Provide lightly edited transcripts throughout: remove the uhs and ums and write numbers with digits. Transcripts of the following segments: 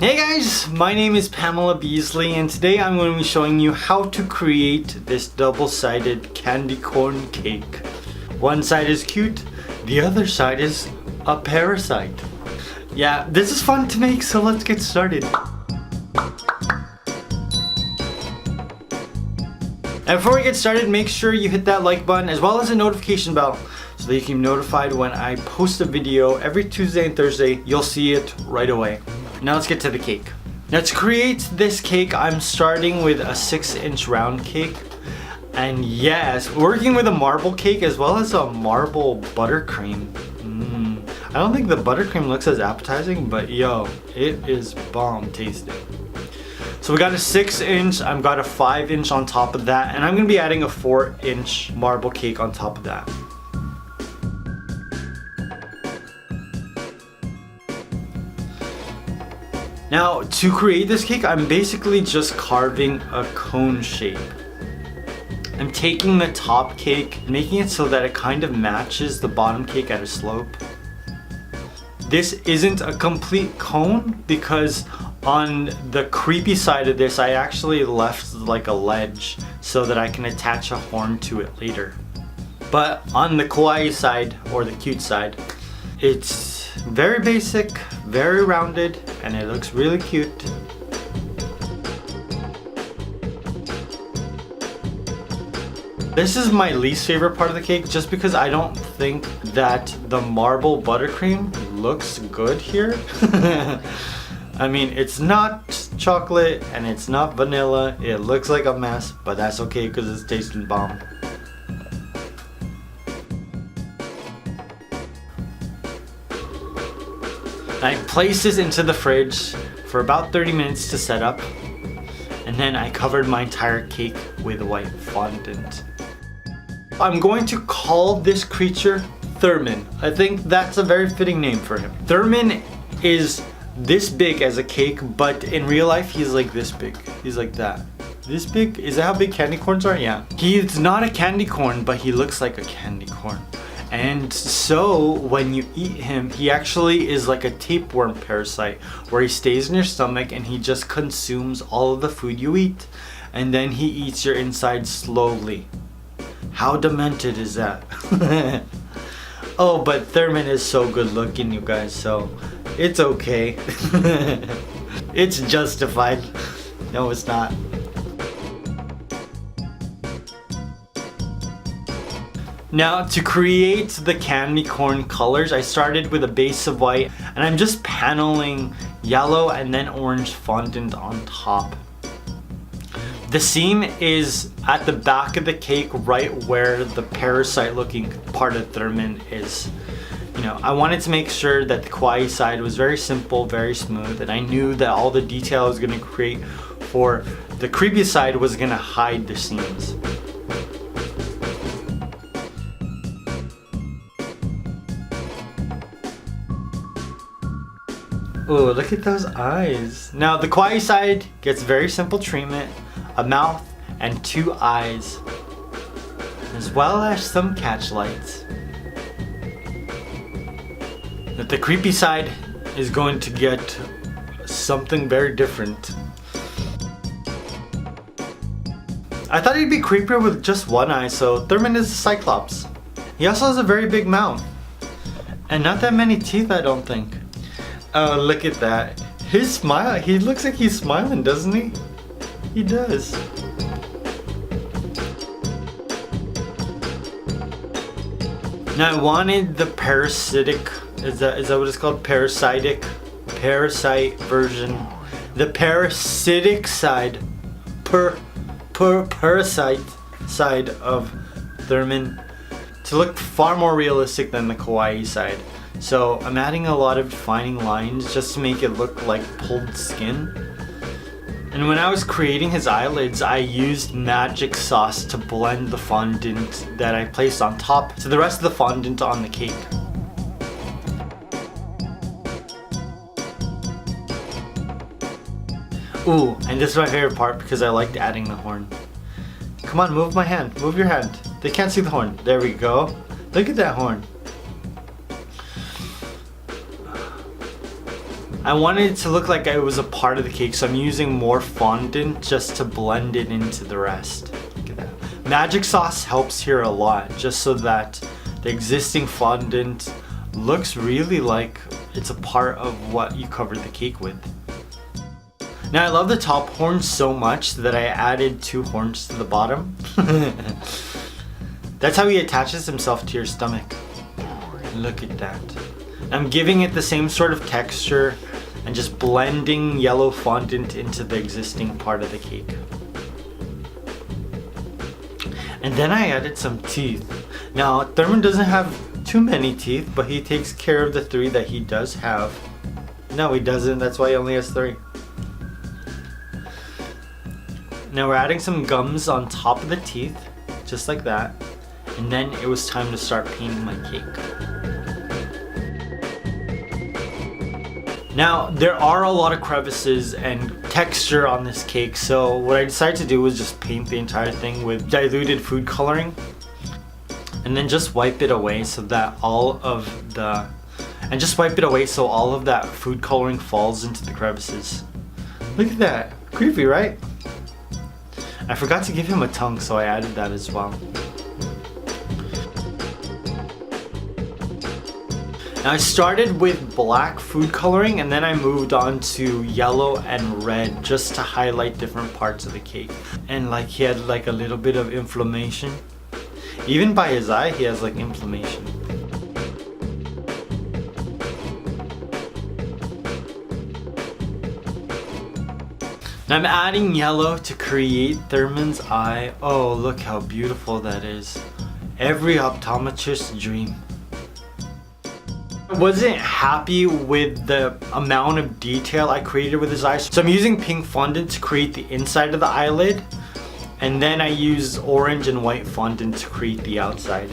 Hey guys, my name is Pamela Beasley and today I'm going to be showing you how to create this double-sided candy corn cake. One side is cute, the other side is a parasite. Yeah, this is fun to make, so let's get started. And before we get started, make sure you hit that like button as well as the notification bell so that you can be notified when I post a video every Tuesday and Thursday. You'll see it right away. Now let's get to the cake. Now to create this cake, I'm starting with a 6-inch round cake. And yes, working with a marble cake as well as a marble buttercream. I don't think the buttercream looks as appetizing, but yo, it is bomb tasting. So we got a 6-inch, I've got a 5-inch on top of that, and I'm gonna be adding a 4-inch marble cake on top of that. Now, to create this cake, I'm basically just carving a cone shape. I'm taking the top cake, making it so that it kind of matches the bottom cake at a slope. This isn't a complete cone because on the creepy side of this, I actually left like a ledge so that I can attach a horn to it later. But on the kawaii side, or the cute side, it's very basic, very rounded, and it looks really cute. This is my least favorite part of the cake just because I don't think that the marble buttercream looks good here. I mean, it's not chocolate and it's not vanilla. It looks like a mess, but that's okay because it's tasting bomb. I placed this into the fridge for about 30 minutes to set up, and then I covered my entire cake with white fondant. I'm going to call this creature Thurman. I think that's a very fitting name for him. Thurman is this big as a cake, but in real life he's like this big. He's like that. This big? Is that how big candy corns are? Yeah. He's not a candy corn, but he looks like a candy corn. And so when you eat him, he actually is like a tapeworm parasite where he stays in your stomach and he just consumes all of the food you eat, and then he eats your inside slowly. How demented is that? Oh, but Thurman is so good looking, you guys, so it's okay. It's justified. No, it's not. Now, to create the candy corn colors, I started with a base of white, and I'm just paneling yellow and then orange fondant on top. The seam is at the back of the cake, right where the parasite looking part of Thurman is. You know, I wanted to make sure that the kawaii side was very simple, very smooth, and I knew that all the detail I was going to create for the creepy side was going to hide the seams. Oh, look at those eyes. Now the kawaii side gets very simple treatment, a mouth and 2 eyes, as well as some catch lights. But the creepy side is going to get something very different. I thought he'd be creepier with just 1 eye, so Thurman is a cyclops. He also has a very big mouth, and not that many teeth, I don't think. Oh, look at that. His smile, he looks like he's smiling, doesn't he? He does. Now I wanted the parasitic, is that what it's called? Parasite version. The parasitic side, parasite side of Thurman to look far more realistic than the kawaii side. So I'm adding a lot of defining lines just to make it look like pulled skin. And when I was creating his eyelids, I used magic sauce to blend the fondant that I placed on top to the rest of the fondant on the cake. Ooh, and this is my favorite part because I liked adding the horn. Come on, move my hand, move your hand. They can't see the horn. There we go. Look at that horn. I wanted it to look like it was a part of the cake, so I'm using more fondant just to blend it into the rest. Look at that. Magic sauce helps here a lot, just so that the existing fondant looks really like it's a part of what you covered the cake with. Now I love the top horn so much that I added 2 horns to the bottom. That's how he attaches himself to your stomach. Look at that. I'm giving it the same sort of texture and just blending yellow fondant into the existing part of the cake. And then I added some teeth. Now Thurman doesn't have too many teeth, but he takes care of the 3 that he does have. No, he doesn't. That's why he only has 3. Now we're adding some gums on top of the teeth, just like that. And then it was time to start painting my cake. Now there are a lot of crevices and texture on this cake, so what I decided to do was just paint the entire thing with diluted food coloring. And then just wipe it away so that all of that food coloring falls into the crevices. Look at that. Creepy, right? I forgot to give him a tongue, so I added that as well. Now I started with black food coloring and then I moved on to yellow and red just to highlight different parts of the cake. And like he had like a little bit of inflammation. Even by his eye, he has like inflammation. Now I'm adding yellow to create Thurman's eye. Oh, look how beautiful that is. Every optometrist's dream. I wasn't happy with the amount of detail I created with his eyes, so I'm using pink fondant to create the inside of the eyelid. And then I use orange and white fondant to create the outside.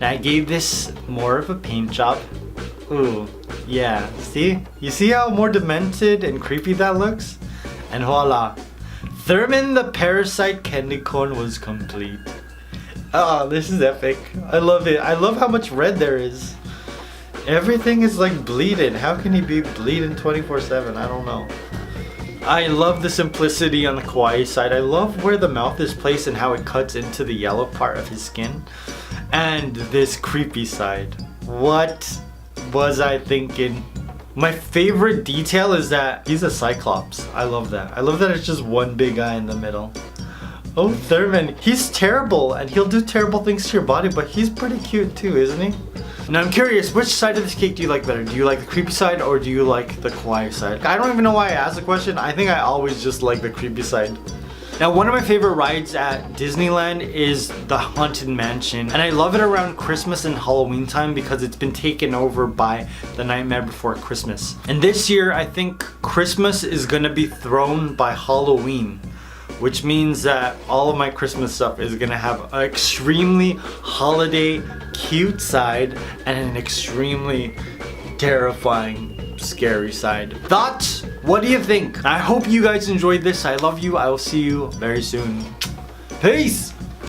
I gave this more of a paint job. Ooh, yeah, see? You see how more demented and creepy that looks? And voila, Thurman the Parasite candy corn was complete. Oh, this is epic. I love it. I love how much red there is. Everything is like bleeding. How can he be bleeding 24/7? I don't know. I love the simplicity on the kawaii side. I love where the mouth is placed and how it cuts into the yellow part of his skin. And this creepy side. What was I thinking? My favorite detail is that he's a cyclops. I love that. I love that it's just one big eye in the middle. Oh, Thurman, he's terrible and he'll do terrible things to your body, but he's pretty cute too, isn't he? Now I'm curious, which side of this cake do you like better? Do you like the creepy side or do you like the kawaii side? I don't even know why I asked the question. I think I always just like the creepy side. Now one of my favorite rides at Disneyland is the Haunted Mansion, and I love it around Christmas and Halloween time because it's been taken over by the Nightmare Before Christmas. And this year I think Christmas is gonna be thrown by Halloween, which means that all of my Christmas stuff is gonna have an extremely holiday cute side and an extremely terrifying scary side. Thoughts? What do you think? I hope you guys enjoyed this. I love you. I will see you very soon. Peace!